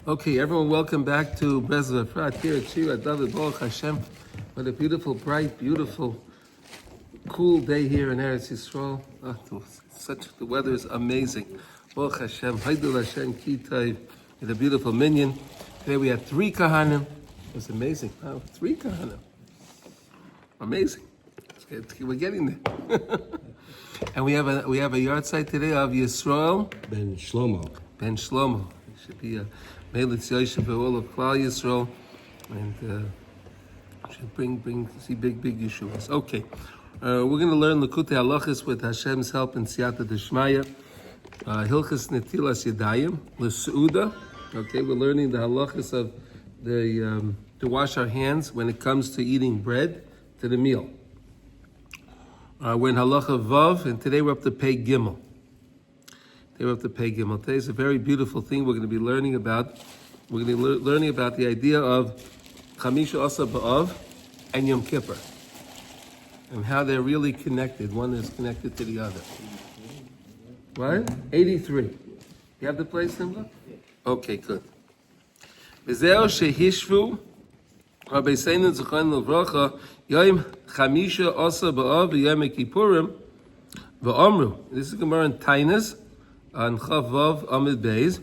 Okay, everyone, welcome back to Breslov Efrat here at Shira David Baruch Hashem. What a beautiful, bright, beautiful, cool day here in Eretz Yisrael. The weather is amazing. Baruch Hashem, Haidul Hashem, Kitay, with a beautiful minyan. Today we had 3 kahanim. It's amazing. Wow, 3 kahanim. Amazing. We're getting there. And we have a yard site today of Yisrael Ben Shlomo. Ben Shlomo. It should be a Melitz Yosef for all of Klal Yisrael, and should bring big Yeshuas. Okay, we're going to learn Likutey Halachos with Hashem's help and Siyata Deshmaya. Hilchos Netilas Yadayim L'Seuda. Okay, we're learning the halachos of the to wash our hands when it comes to eating bread to the meal. We're in Halacha Vav, and today we're up to Pei Gimel. Today is a very beautiful thing we're going to be learning about. We're going to be learning about the idea of Chamisha Asa B'Av and Yom Kippur, and how they're really connected. One is connected to the other. Right? 83. You have the place number? Okay, good. V'zeo shehishvu Rabbeinu Zechon L'Vracha Yom Chamisha Asa B'Av v'Yom Kippurim v'Amru. This is Gemara in Tainas on Chavav Amid Beis.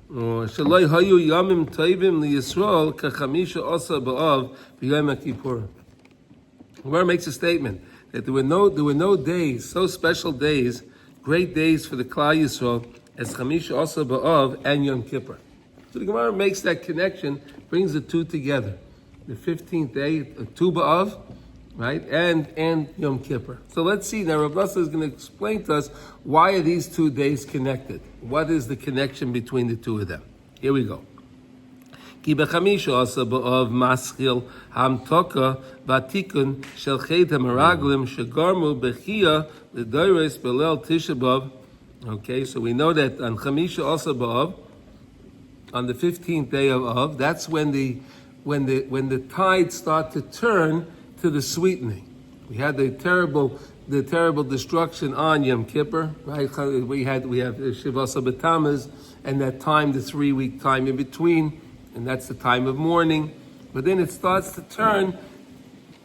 Shaloi hayu yamim toivim liyisrael kachamisha asa ba'av v'yom kippurim. Gemara makes a statement that there were no days, so special days, great days for the Klal Yisrael as Chamisha asa ba'av and Yom Kippur. So the Gemara makes that connection, brings the two together. The 15th day, Tu ba'av, right, and Yom Kippur. So let's see. Now Rav Nosson is going to explain to us why are these 2 days connected. What is the connection between the two of them? Here we go. Ki b'chamisha asa b'av maschil hamtoka v'tikun shel chet hameraglim shegarmu b'chia l'doros b'leil Tisha B'av. Okay, so we know that on Chamisha asa b'av, on the 15th day of Av, that's when the tides start to turn to the sweetening. We had the terrible destruction on Yom Kippur, right? We have Shivasa B'Tamuz, and that time, the 3-week time in between, and that's the time of mourning. But then it starts to turn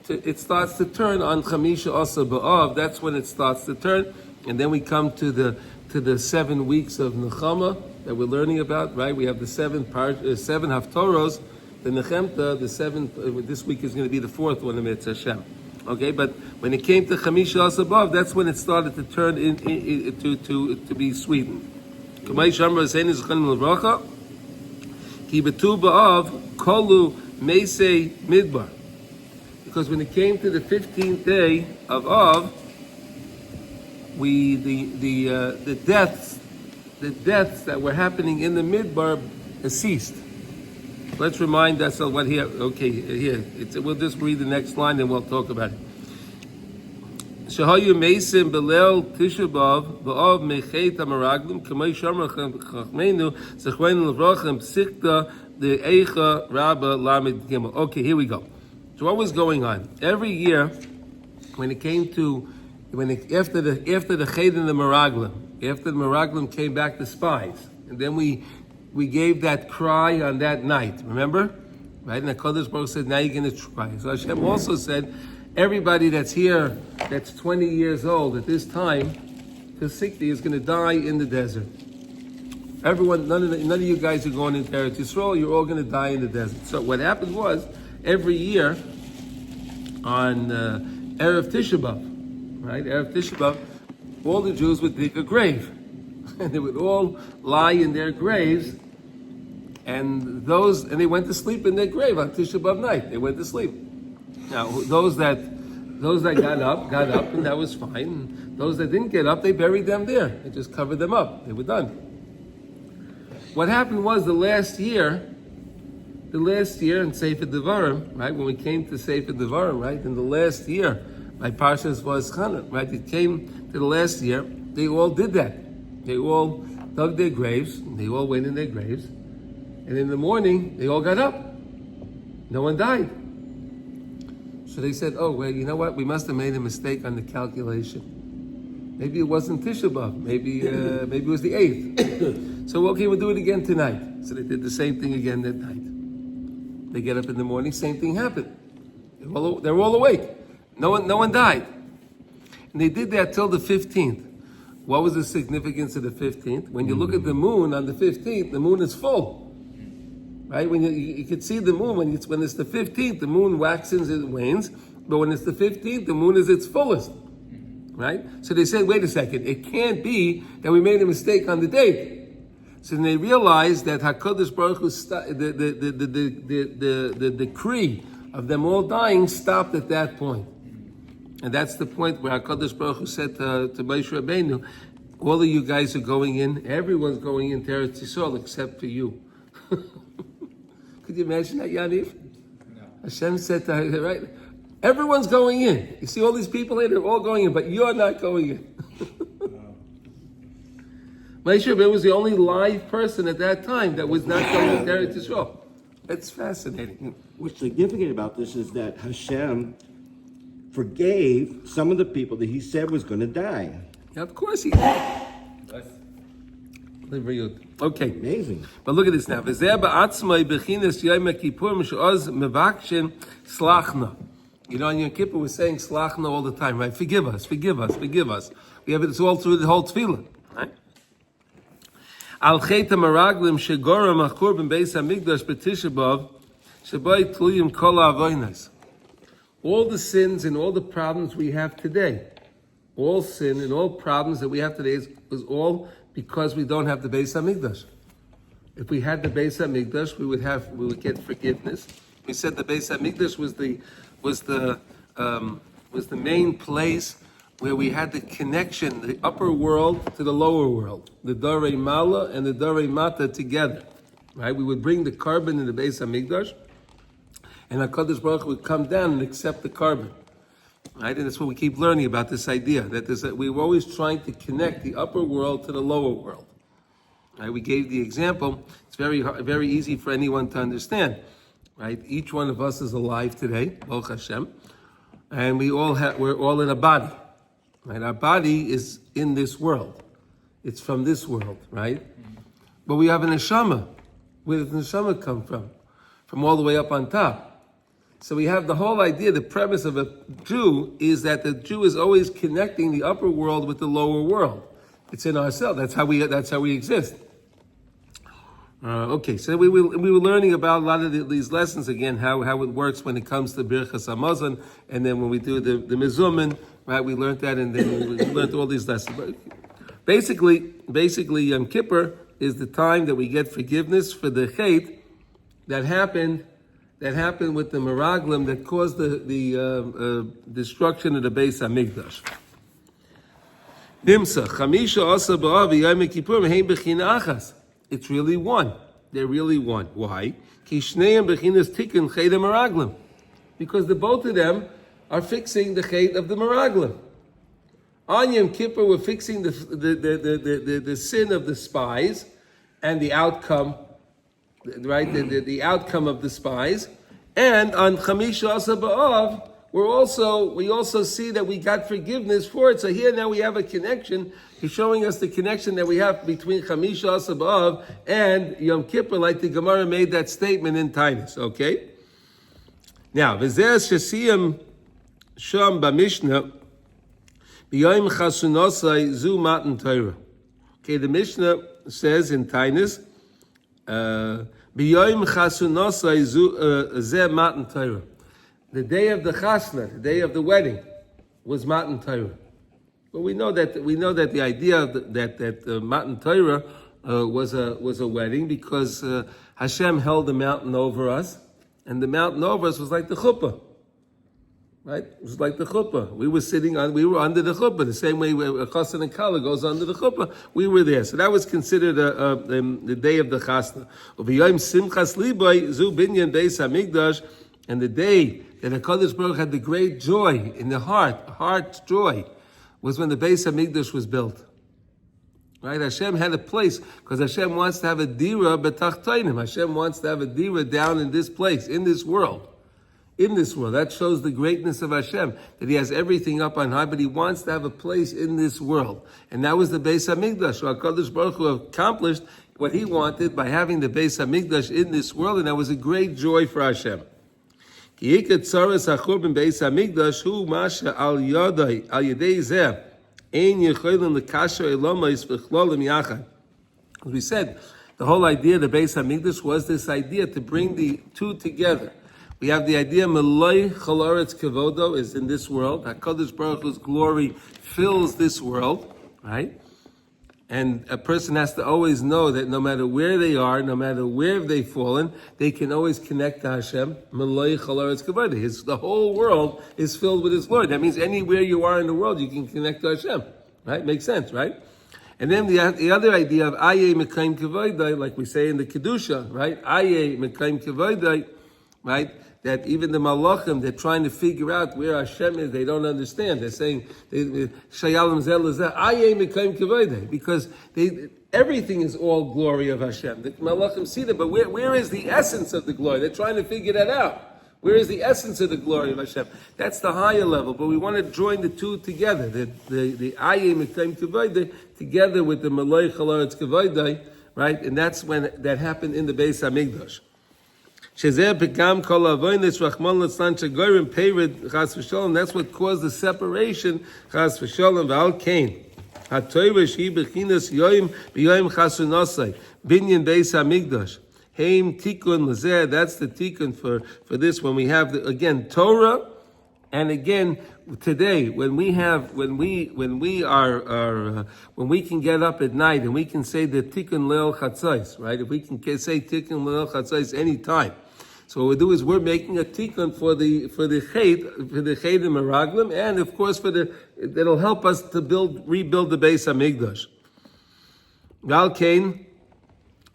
on Chamisha Asa B'Av. That's when it starts to turn, and then we come to the 7 weeks of Nechama that we're learning about, right? We have the 7 Haftoros. The Nechemta, the 7th, this week is going to be the 4th one, the Hashem. Okay, but when it came to Chamisha Asa B'Av, that's when it started to turn to be sweetened. Kamei Shamra Zayin Zechon L'Vracha, Ki B'Tu B'Av Kolu Meisei Midbar. Because when it came to the 15th day of Av, the deaths that were happening in the Midbar ceased. Let's remind ourselves what here. Okay, here. We'll just read the next line and we'll talk about it. Shahayu meisim belel Tisha B'Av v'av mechet hameraglim k'may shamar chachmeinu zechreinu levrachem psikta the eicha rabba lamed gimel. Okay, here we go. So what was going on? Every year, when it came to after the chet and the meraglim, after the meraglim came back the spies, and then we gave that cry on that night, remember? Right? And the Kodesh Baruch said, now you're going to try. So Hashem also said, everybody that's here, that's 20 years old at this time, till 60, is going to die in the desert. Everyone, none of you guys are going into Eretz Yisrael, you're all going to die in the desert. So what happened was, every year, on Erev Tisha B'Av, right? Erev Tisha B'Av, all the Jews would dig a grave. And they would all lie in their graves, and they went to sleep in their grave on Tisha B'Av night. They went to sleep. Now, those that got up, and that was fine. And those that didn't get up, they buried them there. They just covered them up. They were done. What happened was the last year in Sefer Devarim, right? When we came to Sefer Devarim, right? In the last year, my Parshas was Chana, right? It came to the last year. They all did that. They all dug their graves, and they all went in their graves, and in the morning, they all got up. No one died. So they said, oh, well, you know what? We must have made a mistake on the calculation. Maybe it wasn't Tisha B'Av. Maybe it was the 8th. So, okay, we'll do it again tonight. So they did the same thing again that night. They get up in the morning, same thing happened. They're all awake. No one died. And they did that till the 15th. What was the significance of the 15th? When you look at the moon on the 15th, the moon is full. Right? When you can see the moon, when it's the 15th, the moon waxes and wanes. But when it's the 15th, the moon is its fullest. Right? So they said, wait a second, it can't be that we made a mistake on the date. So then they realized that HaKadosh Baruch Hu, the decree of them all dying stopped at that point. And that's the point where HaKadosh Baruch Hu said to Moshe Rabbeinu, all of you guys are going in, everyone's going into Eretz Yisrael except for you. Could you imagine that, Yaniv? No. Hashem said to her, right? Everyone's going in. You see all these people here, they're all going in, but you're not going in. Moshe Rabbeinu was the only live person at that time that was not going into Eretz Yisrael. That's fascinating. What's significant about this is that Hashem forgave some of the people that he said was going to die. Yeah, of course he did. Okay. Amazing. But look at this now. You know, on Yom Kippur we're saying slachna all the time, right? Forgive us, forgive us, forgive us. We have it all through the whole tefillah, right? Al chet hamaraglim shegora machur ben beis hamikdash b'tisha b'av shebay tluyim kol ha'avonos. All the sins and all the problems we have today, all sin and all problems that we have today is all because we don't have the Beis Hamikdash. If we had the Beis Hamikdash, we would get forgiveness. We said the Beis Hamikdash was the main place where we had the connection, the upper world to the lower world, the Darei Mala and the Darei Mata together. Right? We would bring the carbon in the Beis Hamikdash, and HaKadosh Baruch Hu would come down and accept the carbon. Right? And that's what we keep learning about this idea, that we were always trying to connect the upper world to the lower world. Right? We gave the example. It's very easy for anyone to understand. Right? Each one of us is alive today, Baruch Hashem, and we're all in a body. Right? Our body is in this world. It's from this world, right? But we have a neshama. Where does the neshama come from? From all the way up on top. So we have the whole idea, the premise of a Jew is that the Jew is always connecting the upper world with the lower world. It's in ourselves. That's how we exist. Okay, so we were learning about a lot of these lessons again, how it works when it comes to Birchas Hamazon, and then when we do the Mezumin, right? We learned that, and then we learned all these lessons. But basically, Yom Kippur is the time that we get forgiveness for the chait that happened with the Meraglim that caused the destruction of the Beis Hamikdash. Nimsa, Chamisha Asa B'Av Yom Kippur Mehem Bechina Achas. It's really one. They're really one. Why? Ki Shneim Bechinas Tikkun Chet HaMeraglim. Because the both of them are fixing the Chet of the Meraglim. On Yom Kippur, we're fixing the sin of the spies and the outcome, right? The outcome of the spies. And on Chamisha Asa B'Av, we also see that we got forgiveness for it. So here now we have a connection. He's showing us the connection that we have between Chamisha Asa B'Av and Yom Kippur, like the Gemara made that statement in Tainus. Okay? Now, V'zeh Shesiyam Sham B'Mishnah B'Yom Chasunosai Zu Matan Torah. Okay, the Mishnah says in Tainus, B'Yom Chasunosai Zu Zeh Matan Torah. The day of the chasna, the day of the wedding, was Matan Torah. But we know that the idea that Matan Torah was a wedding because Hashem held the mountain over us, and the mountain over us was like the chuppah, right? It was like the chuppah. We were under the chuppah, the same way a chassan and kala goes under the chuppah. We were there, so that was considered the day of the chasna. Uv'yom simchas libay zu binyan beis hamikdash, and the day that HaKadosh Baruch had the great joy in the heart's joy, was when the Beis HaMikdash was built. Right? Hashem had a place, because Hashem wants to have a dira b'tachtainim. Hashem wants to have a dira down in this place, in this world. In this world. That shows the greatness of Hashem, that He has everything up on high, but He wants to have a place in this world. And that was the Beis HaMikdash. So HaKadosh Baruch Hu accomplished what he wanted by having the Beis Hamikdash in this world, and that was a great joy for Hashem. We said the whole idea of the Beis Hamikdash was this idea to bring the two together. We have the idea Meloi Chalaretz Kevodo is in this world. HaKadosh Baruch Hu's glory fills this world, right? And a person has to always know that no matter where they are, no matter where they've fallen, they can always connect to Hashem. Meloi Chalaretz Kevodo. The whole world is filled with His glory. That means anywhere you are in the world, you can connect to Hashem, right? Makes sense, right? And then the other idea of Aye Mekayim Kevodo, like we say in the Kedusha, right? Aye Mekayim Kevodo, right? That even the Malachim, they're trying to figure out where Hashem is, they don't understand. They're saying, Shayalam Zelazah, Aye Mekayim Kevodo, because everything is all glory of Hashem. The Malachim see that, but where is the essence of the glory? They're trying to figure that out. Where is the essence of the glory of Hashem? That's the higher level, but we want to join the two together. The Aye Mekayim Kevodo together with the Meloi Chalaretz Kevodo, right? And that's when that happened in the Beis Hamikdash. That's what caused the separation. Chas v'sholom v'al kain. HaTorah shehi b'chinas yoyim b'yoyim chasunosai binyan Beis Hamikdash. Heim tikun l'zeh. That's the tikun for this. When we have again Torah, and again today when we can get up at night and we can say the tikun leil chatzos, right? If we can say tikun leil chatzos any time. So what we do is we're making a tikkun for the chet and meraglim, and of course that'll help us to rebuild the Beis Hamikdash. Gal kain,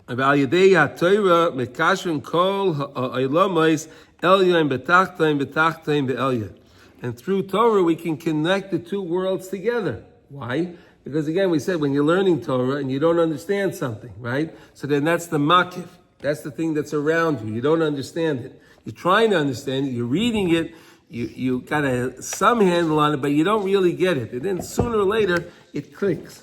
v'al yedei haTorah mekashrin kol ha'olamos elyon betachtoim be'elyon. And through Torah we can connect the two worlds together. Why? Because again, we said when you're learning Torah and you don't understand something, right? So then that's the makif. That's the thing that's around you. You don't understand it. You're trying to understand it. You're reading it. You got some handle on it, but you don't really get it. And then sooner or later, it clicks.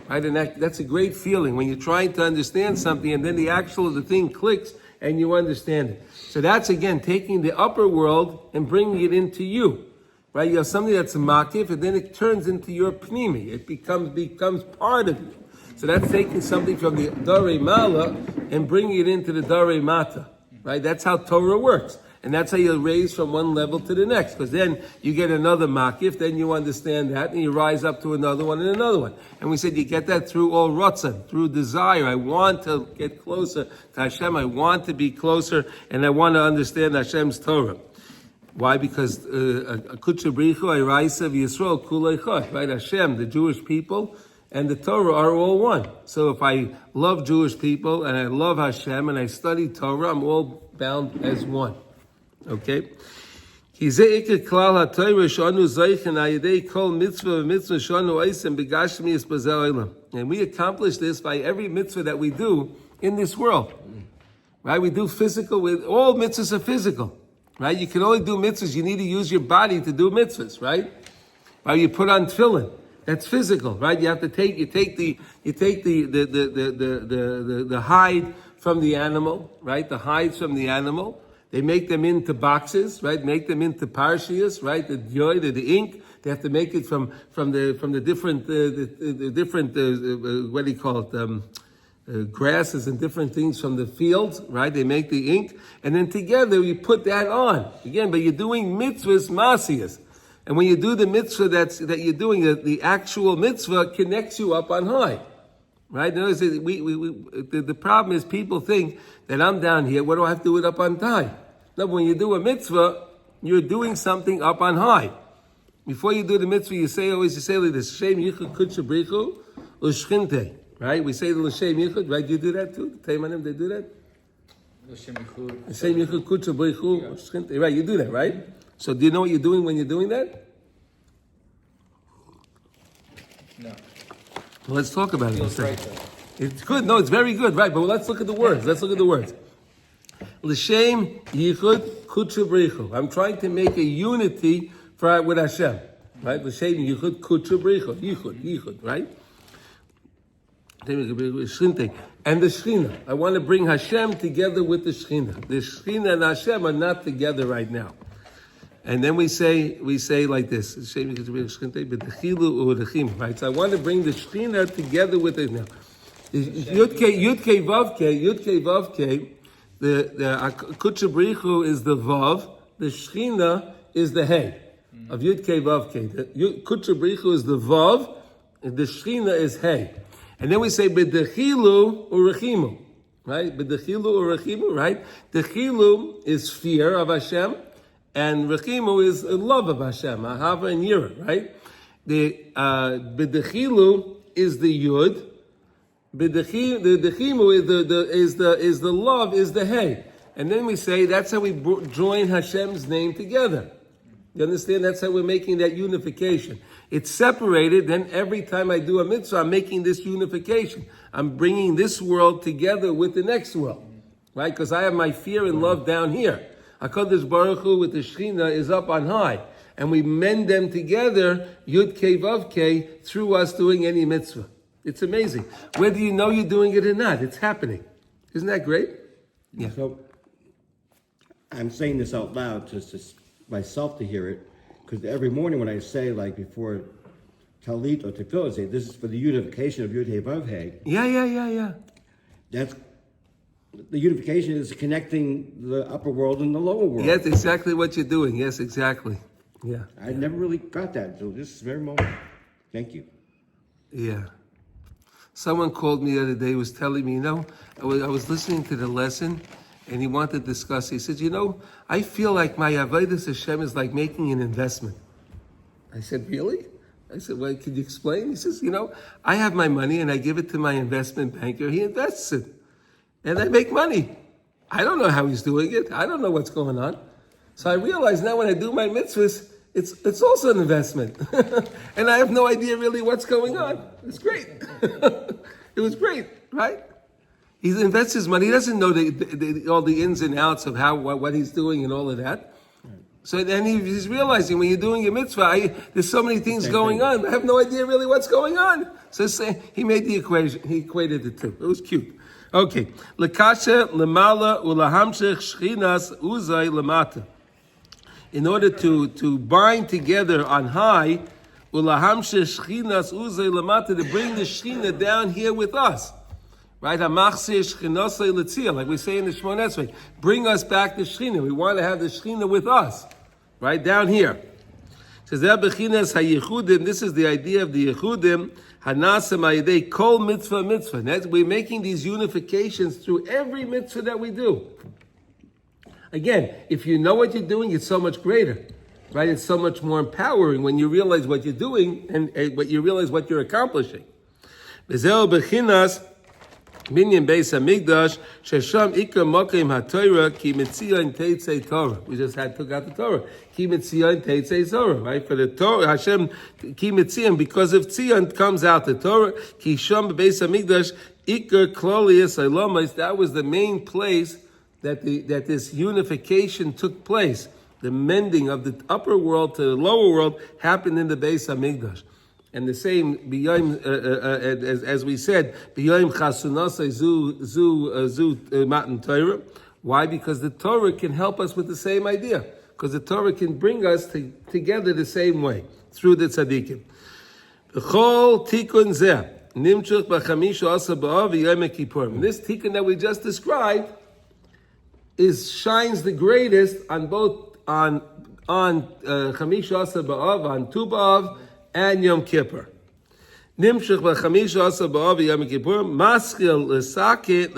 Right? And that's a great feeling when you're trying to understand something and then the thing clicks and you understand it. So that's, again, taking the upper world and bringing it into you. Right? You have something that's a makif, and then it turns into your pnimi. It becomes part of you. So that's taking something from the Darei Mala and bringing it into the Darei Mata, right? That's how Torah works. And that's how you raise from one level to the next. Because then you get another makif, then you understand that, and you rise up to another one and another one. And we said you get that through all ratzon, through desire. I want to get closer to Hashem. I want to be closer, and I want to understand Hashem's Torah. Why? Because Kutcha Brichu, Ayraisa Yisrael, Kulei Chot, right? Hashem, the Jewish people, and the Torah are all one. So if I love Jewish people and I love Hashem and I study Torah, I'm all bound as one. Okay? And we accomplish this by every mitzvah that we do in this world. Right? We do physical, all mitzvahs are physical. Right? You can only do mitzvahs, you need to use your body to do mitzvahs, right? Or you put on tefillin. That's physical, right? You have to take the hide from the animal, right? The hides from the animal. They make them into boxes, right? Make them into parshias, right? The joy, the ink. They have to make it from the different what do you call it? Grasses and different things from the fields, right? They make the ink, and then together you put that on again. But you're doing mitzvahs masiyas. And when you do the mitzvah that you're doing, the actual mitzvah connects you up on high, right? Notice that the problem is people think that I'm down here. What do I have to do it up on high? No, when you do a mitzvah, you're doing something up on high. Before you do the mitzvah, you say like this: Shem Yichud Kudsha Brichu Ushchinte. Right? We say the L'Shem Yichud. Right? You do that too. The Teimanim, they do that. L'Shem Yichud Kudsha Brichu Ushchinte. Right? You do that, right? So do you know what you're doing when you're doing that? No. Well, let's talk about it. Right, it's good. No, it's very good. Right, but let's look at the words. L'shem yichud kutsha b'richu. I'm trying to make a unity with Hashem. Right? L'shem yichud kutsha b'richu. Yichud. Right? And the Shechina. I want to bring Hashem together with the Shechina. The Shechina and Hashem are not together right now. And then we say like this. Right? So I want to bring the Shechina together with it now. Yudke Vavke, the Kutcha B'richu is the Vav, the Shechina is the Hey of Yudke Vavke. The Kutcha B'richu is the Vav, and the Shechina is Hey. And then we say B'dechilu Urechimu, right? B'dechilu Urechimu, right? Dechilu is fear of Hashem, and Rechimu is love of Hashem, Ahava and Yira, right? The B'dechilu is the Yud. The Dechimu is the love, is the Hey. And then we say that's how we join Hashem's name together. You understand? That's how we're making that unification. It's separated, then every time I do a mitzvah, I'm making this unification. I'm bringing this world together with the next world. Right? Because I have my fear and love down here. HaKadosh Baruch Hu with the Shechina is up on high. And we mend them together, Yud Kei Vav Kei, through us doing any mitzvah. It's amazing. Whether you know you're doing it or not, it's happening. Isn't that great? Yeah. So, I'm saying this out loud just to myself to hear it, because every morning when I say, like before Talit or Tefillah, I say, this is for the unification of Yud Hey Vav Hey. Yeah. That's, the unification is connecting the upper world and the lower world. Yes, exactly what you're doing. Yes, exactly. Yeah. I never really got that until this very moment. Thank you. Yeah. Someone called me the other day, was telling me, I was listening to the lesson, and he wanted to discuss. He said, I feel like my Avodas Hashem is like making an investment. I said, really? I said, well, could you explain? He says, I have my money and I give it to my investment banker. He invests it. And I make money. I don't know how he's doing it. I don't know what's going on. So I realize now when I do my mitzvahs, it's also an investment. And I have no idea really what's going on. It's great. It was great, right? He invests his money. He doesn't know all the ins and outs of what he's doing and all of that. So then he's realizing when you're doing a mitzvah, there's so many things going on. I have no idea really what's going on. So he made the equation. He equated the two. It was cute. Okay. Lekasha lemala ulahamshech shchinas uzay lemata. In order to bind together on high, ulahamshech shchinas uzay lemata, to bring the Shechina down here with us. Right? Like we say in the Shmoneh Esrei, bring us back the Shechina. We want to have the Shechina with us. Right? Down here. It says, this is the idea of the Yechudim. Kol mitzvah. We're making these unifications through every mitzvah that we do. Again, if you know what you're doing, it's so much greater. Right? It's so much more empowering when you realize what you're doing and what you realize what you're accomplishing. Minyan Beis Hamikdash Shesham Ikar Mokim HaTorah Ki Mitzion Teitzei Torah. We just took out the Torah. Ki Mitzion Teitzei Torah, right? For the Torah, Hashem Ki Mitzion, because of Tzion comes out the Torah. Ki Sham Beis Hamikdash Ikar Klolius Elomis. That was the main place that this unification took place. The mending of the upper world to the lower world happened in the Beis Hamikdash. And the same, as we said, B'yoyim chasunasai zu matan Torah. Why? Because the Torah can help us with the same idea. Because the Torah can bring us together the same way, through the tzaddikim. B'chol tikun zeh, nimchuch b'chamisha asa b'av v'yom Kippur. This tikkun that we just described shines the greatest on both, on chamisha asa b'av, on Tu B'Av, and Yom Kippur. Nimshach b'chamisha asa b'av Yom Kippur maskil l'sakin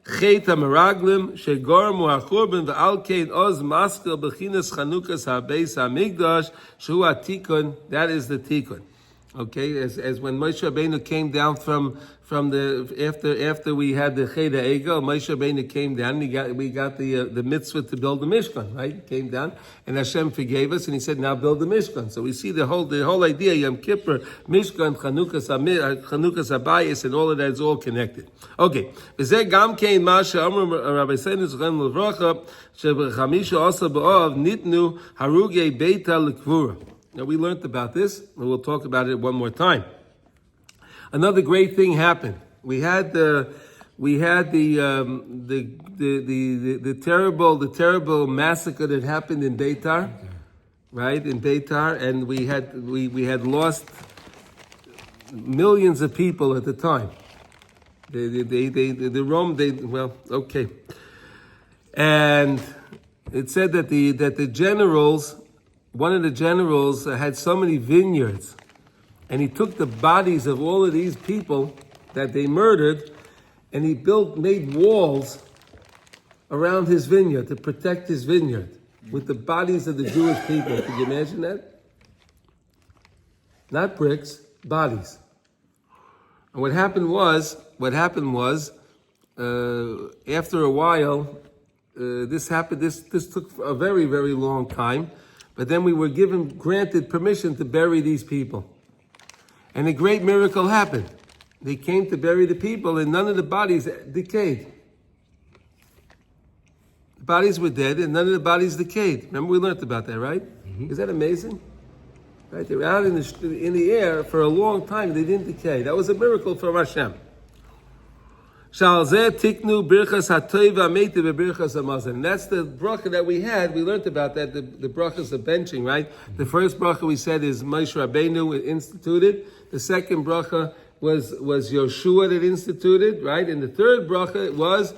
chet hameraglim shegormu hachurban v'alkein oz maskil b'chinas chanukas habeis hamikdash shu hatikun. That is the tikun. Okay, as when Moshe Rabbeinu came down from after we had the Cheder Egel, Moshe Rabbeinu came down. And we got the mitzvah to build the Mishkan. Right, he came down, and Hashem forgave us, and He said, "Now build the Mishkan." So we see the whole idea, Yom Kippur, Mishkan, Chanukas Habayis, and all of that is all connected. Okay, v'zeh gam kein ma she'amru Rabbeinu Zechem Levracha sheb'chamisha asa b'av nitnu harugei beita l'kvura. Now we learned about this, and we'll talk about it one more time. Another great thing happened. We had the terrible massacre that happened in Beitar, right? In Beitar, and we had lost millions of people at the time. And it said that the generals, one of the generals had so many vineyards, and he took the bodies of all of these people that they murdered, and he made walls around his vineyard to protect his vineyard with the bodies of the Jewish people. Could you imagine that? Not bricks, bodies. And what happened was, after a while, this happened. This took a very, very long time, but then we were granted permission to bury these people, and a great miracle happened. They came to bury the people, and none of the bodies decayed. The bodies were dead, and none of the bodies decayed. Remember, we learned about that, right? Mm-hmm. Is that amazing? Right? They were out in the air for a long time. They didn't decay. That was a miracle from Hashem. And that's the bracha that we had. We learned about that, the brachas of benching, right? The first bracha we said is Moshe Rabbeinu instituted. The second bracha was Yoshua that instituted, right? And the third bracha was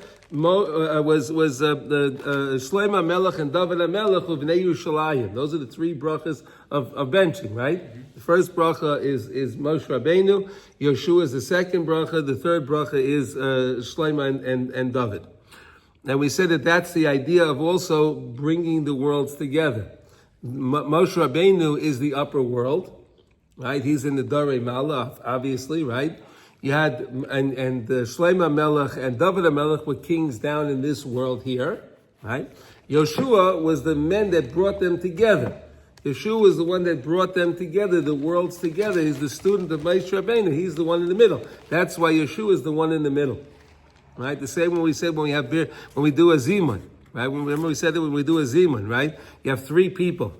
Shlomo Melech and David HaMelech of Bnei Yerushalayim. Those are the three brachas of benching, right? The first bracha is Moshe Rabbeinu. Yoshua is the second bracha. The third bracha is Shlomo and David. And we said that that's the idea of also bringing the worlds together. Moshe Rabbeinu is the upper world, right? He's in the Darei Malach, obviously, right? You had, and Shlomo Melech and David HaMelech were kings down in this world here, right? Yoshua was the men that brought them together. Yeshua was the one that brought them together, the worlds together. He's the student of Moshe Rabbeinu. He's the one in the middle. That's why Yeshua is the one in the middle, right? The same when we said when we do a zimun, right? Remember we said that when we do a zimun, right? You have three people.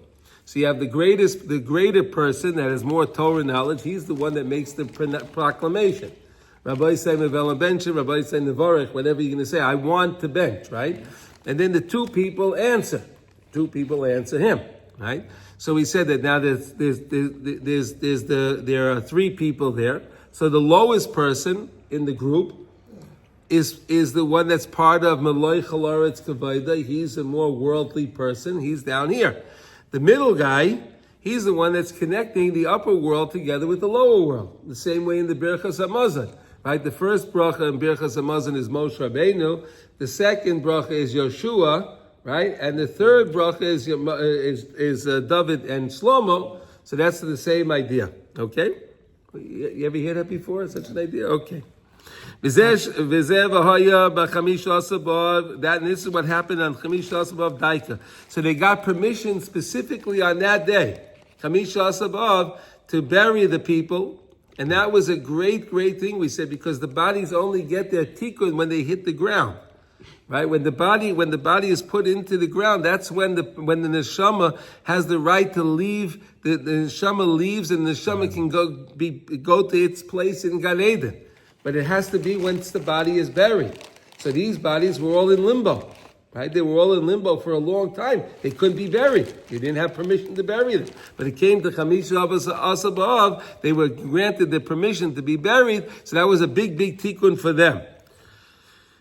So you have the greater person that has more Torah knowledge. He's the one that makes the proclamation. Rabbi say Mevela bench, Rabbi say Nevarech, whatever you're going to say. I want to bench, right? And then the two people answer. Two people answer him, right? So we said that now there are three people there. So the lowest person in the group is the one that's part of Meloi Chalaretz Kavayda. He's a more worldly person. He's down here. The middle guy, he's the one that's connecting the upper world together with the lower world. The same way in the Birchas Hamazon, right? The first bracha in Birchas Hamazon is Moshe Rabbeinu. The second bracha is Yoshua, right? And the third bracha is David and Shlomo. So that's the same idea. Okay? You ever hear that before? Such an idea? Okay. That, and this is what happened on Chamish Asabav Daika. So they got permission specifically on that day, Chamish Asabav, to bury the people. And that was a great, great thing, we said, because the bodies only get their tikkun when they hit the ground. Right? When the body is put into the ground, that's when the neshama has the right to leave. The neshama leaves, and the neshama can go to its place in Gan Eden. But it has to be once the body is buried. So these bodies were all in limbo, right? They were all in limbo for a long time. They couldn't be buried. You didn't have permission to bury them. But it came to Chamish Asabav, they were granted the permission to be buried. So that was a big, big tikkun for them.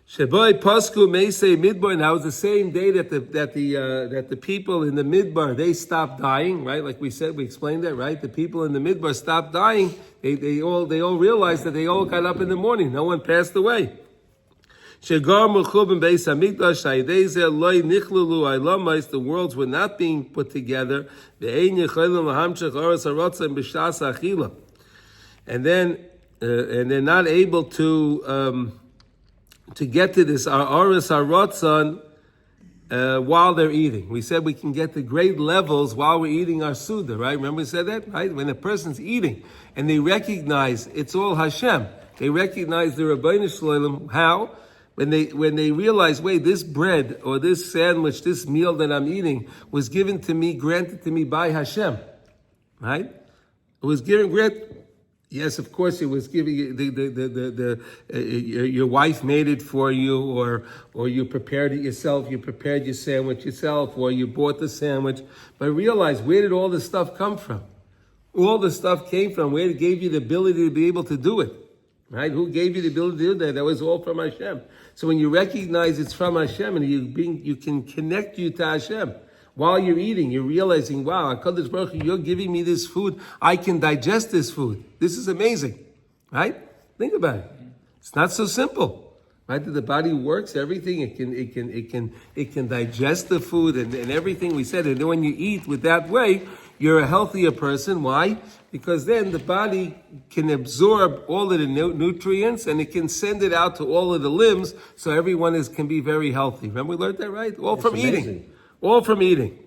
Sheboy Pasku Meisei Midbar, and that was the same day that the people in the Midbar, they stopped dying, right? Like we said, we explained that, right? The people in the Midbar stopped dying. They all realized that they all got up in the morning. No one passed away. The worlds were not being put together. And they're not able to get to this Aris Haratzon while they're eating. We said we can get to great levels while we're eating our Suda, right? Remember we said that, right? When a person's eating and they recognize it's all Hashem, they recognize the Rabbeinu Shalom. How? When they realize, wait, this bread or this sandwich, this meal that I'm eating was given to me, granted to me by Hashem, right? It was granted. Yes, of course, it was giving you your wife made it for you, or you prepared it yourself. You prepared your sandwich yourself, or you bought the sandwich. But realize, where did all this stuff come from? All the stuff came from where it gave you the ability to be able to do it, right? Who gave you the ability to do that? That was all from Hashem. So when you recognize it's from Hashem, and you can connect you to Hashem. While you're eating, you're realizing, wow, HaKadosh Baruch Hu, you're giving me this food. I can digest this food. This is amazing, right? Think about it. It's not so simple, right? That the body works, everything. It can digest the food and everything we said. And then when you eat with that way, you're a healthier person. Why? Because then the body can absorb all of the nutrients and it can send it out to all of the limbs, so everyone can be very healthy. Remember we learned that, right? All from eating. All from eating.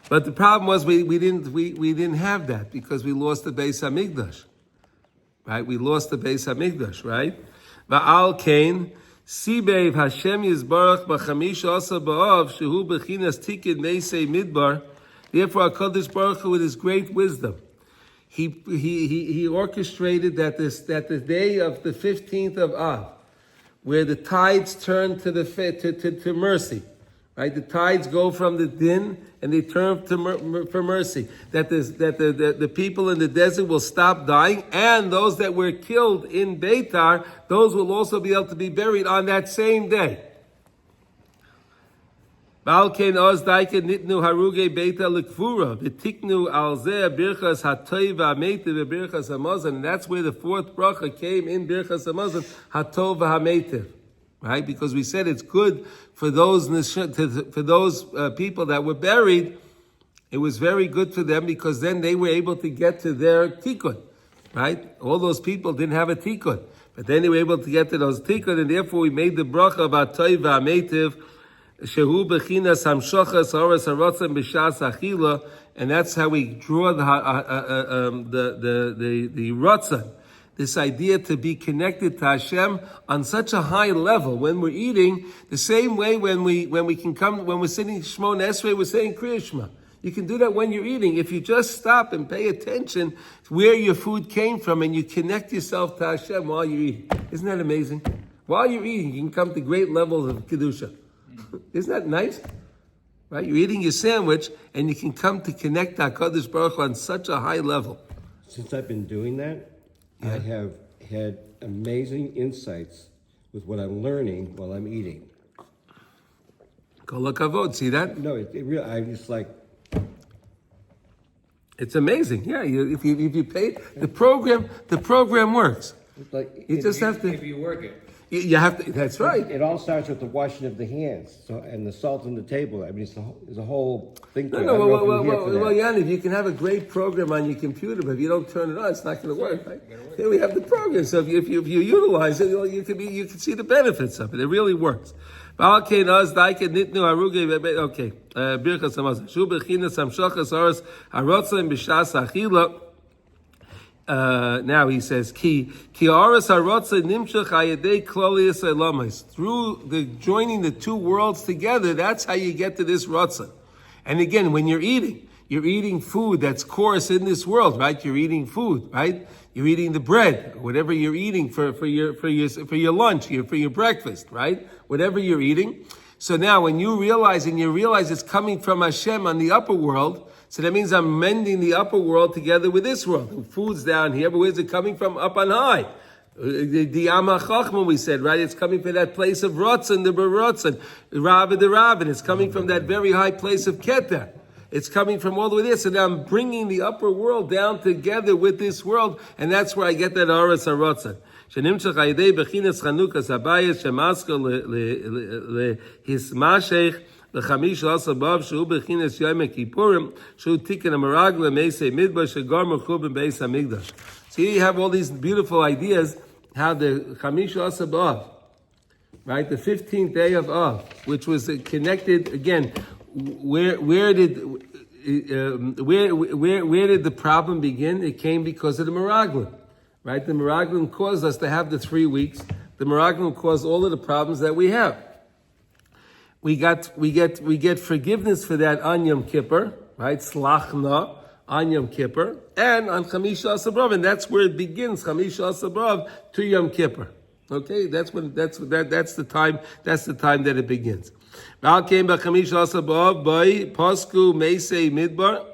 But the problem was we didn't have that because we lost the Beis Hamikdash. Right? We lost the Beis Hamikdash, right? Va'al Kain, Sibev Hashem Yisbarach b'chamish asa ba'av shehu b'chinas tikkun meisei midbar. Therefore HaKadosh Baruch Hu, with his great wisdom, he orchestrated that the day of the 15th of Av, where the tides turn to mercy. Right, the tides go from the din and they turn for mercy. That the people in the desert will stop dying, and those that were killed in Beitar, those will also be able to be buried on that same day. And that's where the fourth bracha came in Birchas Hamazon, Hatov v'Hametiv. Right, because we said it's good for those people that were buried. It was very good for them because then they were able to get to their tikkun. Right, all those people didn't have a tikkun, but then they were able to get to those tikkun, and therefore we made the bracha about toiv v'ametiv, shehu bechinas hamshochas haras harotzim b'shas achila, and that's how we draw the rotzon. This idea to be connected to Hashem on such a high level when we're eating, the same way when we're sitting Shmona Esrei, we're saying Kriya Shema. You can do that when you're eating. If you just stop and pay attention to where your food came from and you connect yourself to Hashem while you're eating. Isn't that amazing? While you're eating, you can come to great levels of Kedusha. Isn't that nice? Right? You're eating your sandwich and you can come to connect to HaKadosh Baruch Hu on such a high level. Since I've been doing that, I have had amazing insights with what I'm learning while I'm eating. Kol hakavod, see that? No, it really, I'm just like... It's amazing. Yeah, if you pay, the program works. Like, you just have to... If you work it. You have to, that's right. It all starts with the washing of the hands, and the salt on the table. I mean, there's a whole thing to it. Well, Yanniv, you can have a great program on your computer, but if you don't turn it on, it's not going to work. Right? Here we have the program, so if you utilize it, you can see the benefits of it. It really works. Okay, Birchas Hamazon. Shu bechinas hamshochas haras harotzim b'shas achila. Now he says, Ki aras harotza nimshach hayedei klolius elamis. Through the joining the two worlds together, that's how you get to this rotza. And again, when you're eating food that's coarse in this world, right? You're eating food, right? You're eating the bread, whatever you're eating for your lunch, for your breakfast, right? Whatever you're eating. So now when you realize it's coming from Hashem on the upper world, so that means I'm mending the upper world together with this world. The food's down here, but where's it coming from? Up on high. The Amachachman, we said, right? It's coming from that place of Rotzen, the Berotzen, Rabbi the Rabbin. It's coming from that very high place of Keter. It's coming from all the way there. So now I'm bringing the upper world down together with this world, and that's where I get that Aras HaRotzen. שנמשך על ידי בחינס חנוכת הבית שמזכיר להסמשך לחמיש עשר באב שהוא בחינס יום הכיפורים שהוא תיקן המרג למעשה מדבר שגרם חורבן בית המקדש. So here you have all these beautiful ideas how the Chamish Asa B'Av, right, the 15th day of Av, which was connected again. Where did the problem begin? It came because of the Meraglim. Right? The Meraglim caused us to have the 3 weeks. The Meraglim caused all of the problems that we have. We get forgiveness for that on Yom Kippur, right? Slachna on Yom Kippur and on Chamisha Asar B'Av, and that's where it begins, Chamisha Asar B'Av to Yom Kippur. Okay, that's the time that it begins. Val came by Chamisha Asar B'Av by Pasku Meisei Midbar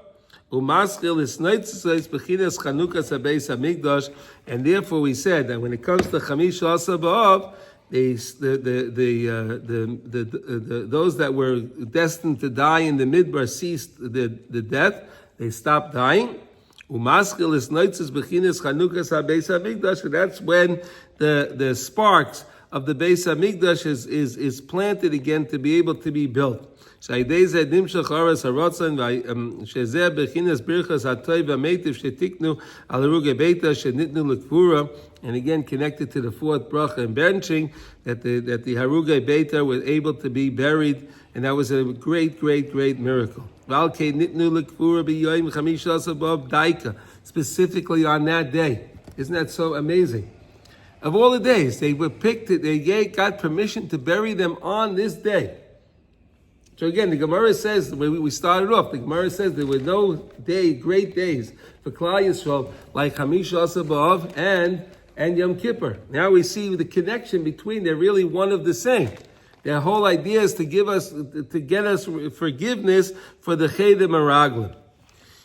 Umaskil Isnaitzes Bechinas Chanukas HaBeis HaMikdash, and therefore we said that when it comes to Chamisha Asar B'Av, those that were destined to die in the midbar ceased the death; they stopped dying. Umaskil is noitzes bechinas chanukas habeis hamikdash. That's when the sparks of the Beis Hamikdash is planted again to be able to be built. And again, connected to the fourth bracha and benching, that the Harugei Beita was able to be buried, and that was a great miracle. Specifically on that day. Isn't that so amazing? Of all the days, they were picked, they got permission to bury them on this day. So again, the Gemara says, the way we started off, the Gemara says there were no great days for Klal Yisrael like Chamisha Asar B'Av and Yom Kippur. Now we see the connection between, they're really one of the same. Their whole idea is to get us forgiveness for the Cheder Meraglim.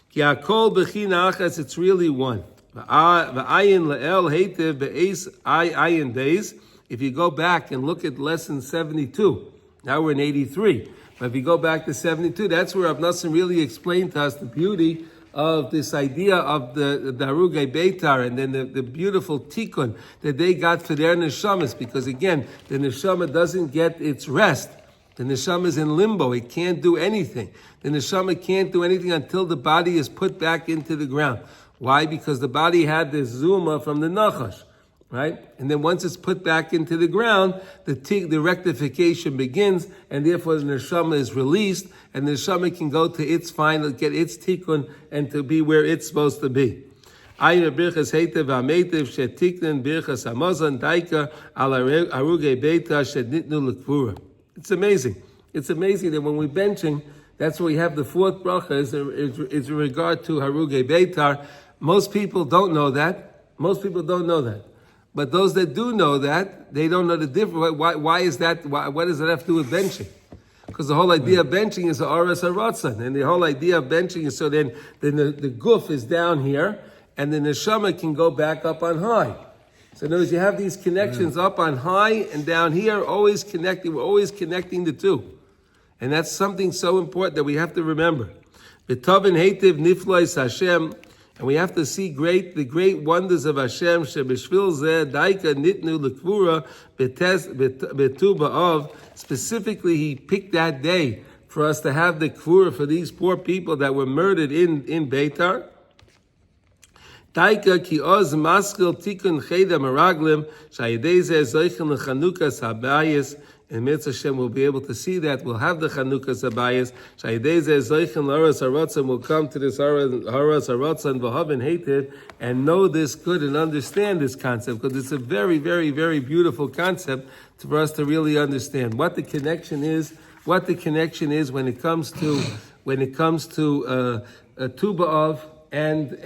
Ki hakol b'china achas, it's really one. V'ayin le'el heitev be'eis ayin beis. If you go back and look at lesson 72, now we're in 83. But if you go back to 72, that's where Rav Nosson really explained to us the beauty of this idea of the Harugei Beitar, and then the beautiful tikkun that they got for their neshamas, because again, the neshama doesn't get its rest. The neshama is in limbo. It can't do anything. The neshama can't do anything until the body is put back into the ground. Why? Because the body had this zuma from the nachash. Right? And then once it's put back into the ground, the rectification begins, and therefore the neshama is released, and the neshama can go to its final, get its tikkun, and to be where it's supposed to be. It's amazing. It's amazing that when we're benching, that's where we have the fourth bracha is in regard to Harugei Beitar. Most people don't know that. But those that do know that, they don't know the difference. Why is that? What does that have to do with benching? Because the whole idea of benching is the Oras HaRatzon. And the whole idea of benching is so then the guf is down here, and the neshama can go back up on high. So in other words, you have these connections up on high and down here, always connecting. We're always connecting the two. And that's something so important that we have to remember. B'tovin heitiv niflois Hashem. And we have to see the great wonders of Hashem. Shebeshvil zeh daika nitnu lekvura betu ba'av. Specifically, He picked that day for us to have the kvura for these poor people that were murdered in Beitar. Daika ki oz maskil tikun cheda meraglim shayidei zeh zoichen lechanukas habayis. And Mitzvah Hashem will be able to see that. We'll have the Chanukas Abayis. Shaydeze Zoichen Laras Haratzon will come to this Haras Haratzon V'Havin Hated and know this good and understand this concept, because it's a very beautiful concept for us to really understand what the connection is. What the connection is when it comes to Tu B'Av and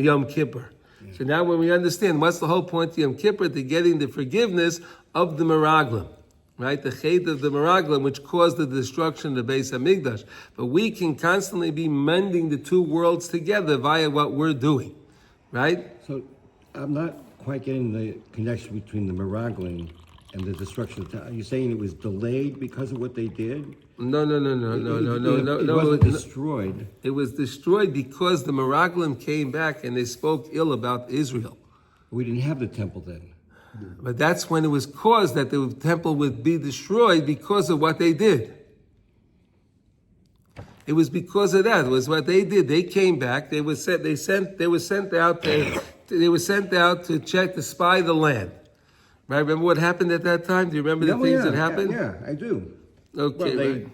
Yom Kippur. So now when we understand what's the whole point of Yom Kippur, to getting the forgiveness of the Meraglim, right? The Chet of the Meraglim, which caused the destruction of the Beis Hamikdash. But we can constantly be mending the two worlds together via what we're doing, right? So I'm not quite getting the connection between the Meraglim and the destruction of town. Are you saying it was delayed because of what they did? No. It wasn't destroyed. It was destroyed because the Meraglim came back and they spoke ill about Israel. We didn't have the temple then. But that's when it was caused that the temple would be destroyed because of what they did. It was because of that. It was what they did. They came back. They were sent out to check, to spy the land. Right? Remember what happened at that time? Do you remember the things that happened? Yeah, I do. Okay. Well, they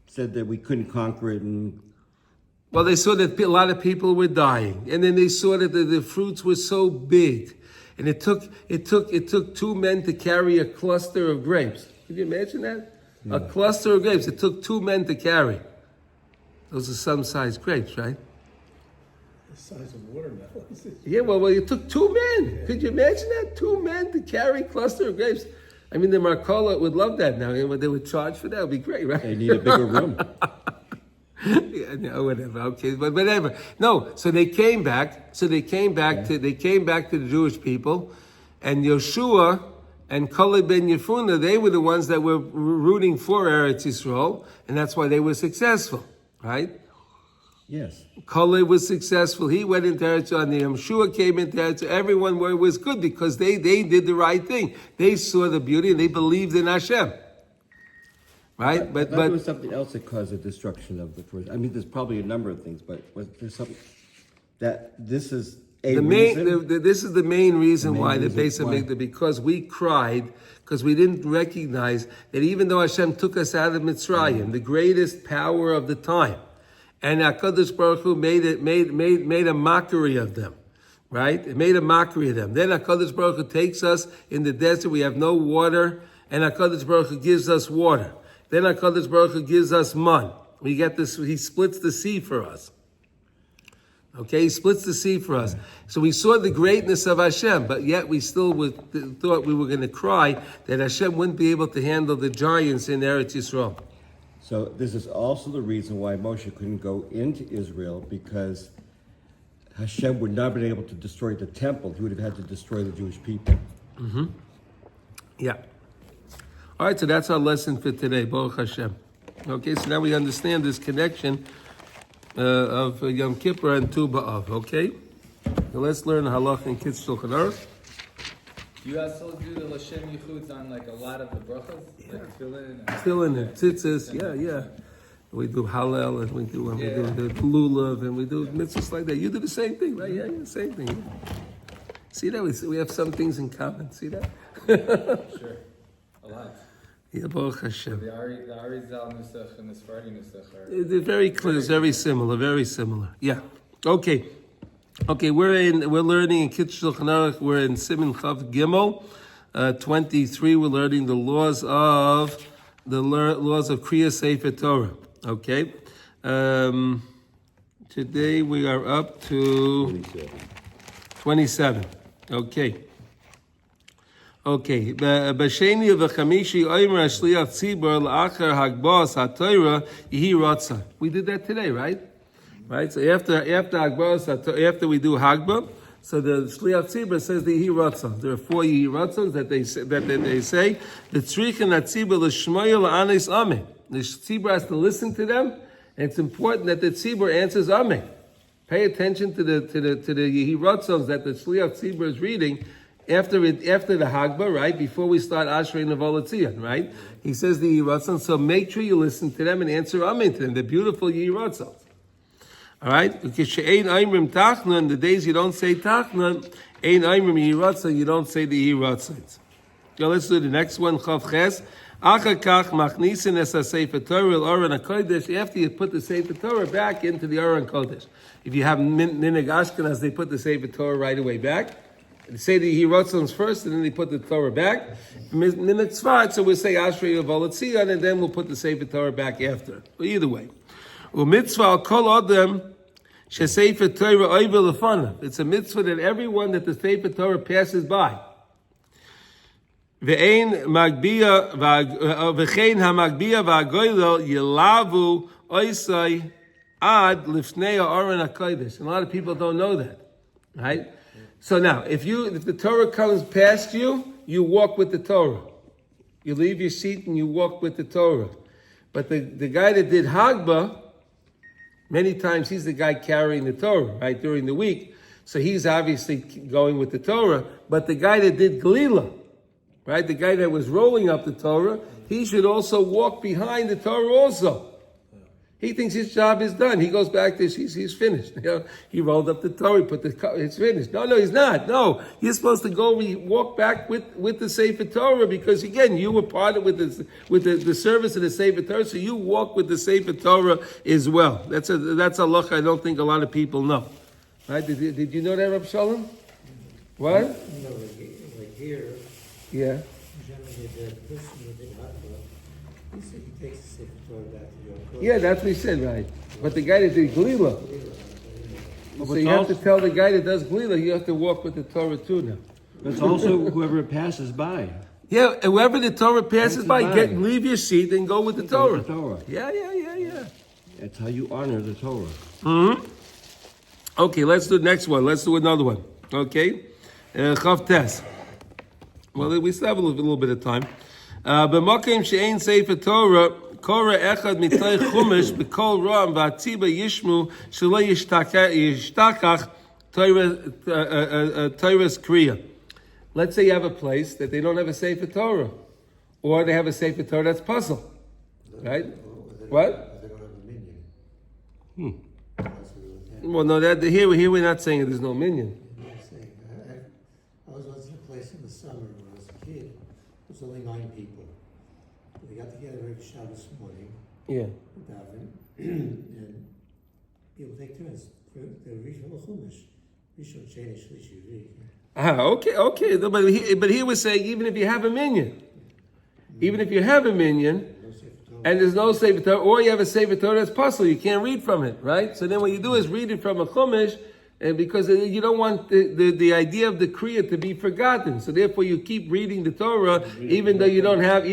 said that we couldn't conquer it, and well, they saw that a lot of people were dying, and then they saw that the fruits were so big. And it took 2 men to carry a cluster of grapes. Can you imagine that? Yeah. A cluster of grapes. It took 2 men to carry. Those are some sized grapes, right? The size of watermelons. Yeah, well, it took 2 men. Yeah. Could you imagine that? 2 men to carry a cluster of grapes. I mean, the Marcola would love that now. And what they would charge for that would be great, right? They need a bigger room. Yeah, no, whatever. Okay, but whatever. No, so they came back. To the Jewish people, and Yeshua and Kaleb ben Yefuna, they were the ones that were rooting for Eretz Yisrael, and that's why they were successful, right? Yes. Kaleb was successful. He went into Eretz Yisrael, and Yeshua came into Eretz Yisrael. Everyone was good because they did the right thing. They saw the beauty and they believed in Hashem. Right? But there was something else that caused the destruction of the first. I mean, there's probably a number of things, but was there something that this is this is the main reason why the Beis Hamikdash, because we cried, because we didn't recognize that even though Hashem took us out of Mitzrayim, the greatest power of the time, and HaKadosh Baruch Hu made a mockery of them, right? It made a mockery of them. Then HaKadosh Baruch Hu takes us in the desert, we have no water, and HaKadosh Baruch Hu gives us water. Then HaKadosh Baruch Hu gives us man. We get this, he splits the sea for us. Okay, he splits the sea for us. So we saw the greatness of Hashem, but yet we still thought we were going to cry that Hashem wouldn't be able to handle the giants in Eretz Yisrael. So this is also the reason why Moshe couldn't go into Israel, because Hashem would not have been able to destroy the temple. He would have had to destroy the Jewish people. Mm-hmm. Yeah. All right, so that's our lesson for today, Baruch Hashem. Okay, so now we understand this connection of Yom Kippur and Tu B'Av, okay? So let's learn Halach and Kitzur Shulchan Aruch. You also do the L'Shem Yichud on like a lot of the brachas? Yeah. Like tefillin? Tefillin and tzitzis, yeah. We do Hallel and we do the Lulav and we do mitzvahs like that. You do the same thing, right? Yeah, same thing. Yeah. See that? We have some things in common. See that? Sure. A lot. Yeah, Baruch Hashem. The Arizal Nusach and the Sephardi Nusach are... They're very close, very similar. Yeah. Okay, we're learning in Kitzur Shulchan Aruch, we're in Siman Chav Gimel, 23, we're learning the laws of Kriya Sefer Torah. Okay. Today we are up to 27. Okay. B'sheni v'chamishi oimer hashliach tzibur l'achar hagbos haTorah yihi ratzon. We did that today, right? So after after we do Hagba, so the Shliach Tzibur says the Yihi Ratzon. There are 4 Yihi Ratzons that they say. The Tzrichen HaTzibur l'shmoya l'anes Amen. The Tzibur has to listen to them, and it's important that the Tzibur answers Amen. Pay attention to the Yihi Ratzons that the Shliach Tzibur is reading after the Hagba, right? Before we start Ashrei Nevolah Tzion, right? He says the Yihi Ratzon, so make sure you listen to them and answer Amen to them. They're beautiful Yihi Ratzons. All right? Because She'ein Aimrim Tachnon, the days you don't say Tachnon, Ein Aimrim Yihi Ratzon, you don't say the Yihi Ratzons. So let's do the next one, Chav Ches. Achakach Machnisin Es HaSefer Torah El Aron HaKodesh, after you put the Sefer Torah back into the Aron Kodesh. If you have Minhag Ashkenaz, they put the Sefer Torah right away back. They say the Yihi Ratzons first, and then they put the Torah back. Minhag Tzfat, so we'll say Ashrei Nevolah Tzion, and then we'll put the Sefer Torah back after. But either way. U'mitzvah al kol adam she'sefer Torah oiver lefanav. It's a mitzvah that everyone that the Sefer Torah passes by. Ve'ein magbiya v'chein hamagbiya v'agoylel yilavu oisai ad lifnei ha'aron hakodesh. And a lot of people don't know that, right? So now, if the Torah comes past you, you walk with the Torah. You leave your seat and you walk with the Torah. But the guy that did Hagba, many times he's the guy carrying the Torah, right, during the week. So he's obviously going with the Torah. But the guy that did Galila, right, the guy that was rolling up the Torah, he should also walk behind the Torah also. He thinks his job is done. He goes back to, he's finished. He rolled up the Torah, it's finished. No, he's not. No, you're supposed to go walk back with the Sefer Torah, because again, you were part of the service of the Sefer Torah, so you walk with the Sefer Torah as well. That's a halach I don't think a lot of people know. Right? Did you know that, Reb Shalom? What? No, like here. Yeah. Generally, the person who did Hakba, he said he takes the Sefer Torah back to Yom Kippur. Yeah, that's what he said, right. But the guy that did Galila. So you have to tell the guy that does Glila, you have to walk with the Torah too now. It's also whoever passes by. Yeah, whoever the Torah passes by, by. leave your seat and go with the Torah. With the Torah. Yeah. That's how you honor the Torah. Mm-hmm. Okay, let's do the next one. Let's do another one. Okay? Chav Tes. Well, we still have a little bit of time. B'makim she'ein sefer Torah, Korah echad mitay chumash b'kol ra'am v'atziba yishmu shelo yishtakach Torah's kriya. Let's say you have a place that they don't have a sefer Torah, or they have a sefer Torah that's puzzle, right? What? They don't have a minion. Well, no, here we're not saying there's no minion. I'm saying, I was once in a place in the summer when I was a kid. There was only 9 people. They got together every Shabbos morning, Yeah. daven, and people take turns. They read from the Chumash. Rishon, Sheni, Shlishi, read. Okay. No, but here we're saying even if you have a minion, and there's no Sefer Torah, or you have a Sefer Torah that's puzzle, you can't read from it, right? So then what you do is read it from a Chumash, and because you don't want the idea of the Kriya to be forgotten. So therefore you keep reading the Torah, even though you don't have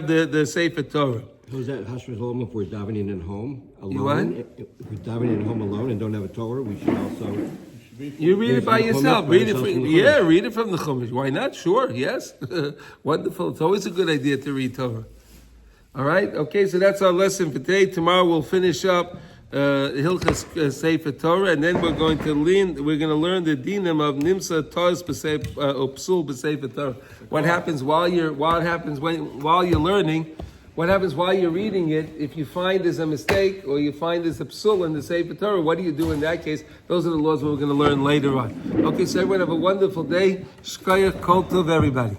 the Sefer Torah. So is that Hashras Olam if we're davening at home alone? You what? If we're davening at home alone and don't have a Torah, we should also... You read it by yourself. Chumash, Read it by from, yourself from the Chumash. read it from the Chumash. Why not? Sure, yes. Wonderful. It's always a good idea to read Torah. All right? Okay, so that's our lesson for today. Tomorrow we'll finish up Hilchas Sefer Torah, and then we're going to learn the dinam of Nimsa Torahs Psul B'Sefer Torah. What happens while you're learning? What happens while you're reading it? If you find there's a mistake or you find there's a psul in the Sefer Torah, what do you do in that case? Those are the laws we're going to learn later on. Okay, so everyone have a wonderful day. Shkoyach Kol Tov, everybody.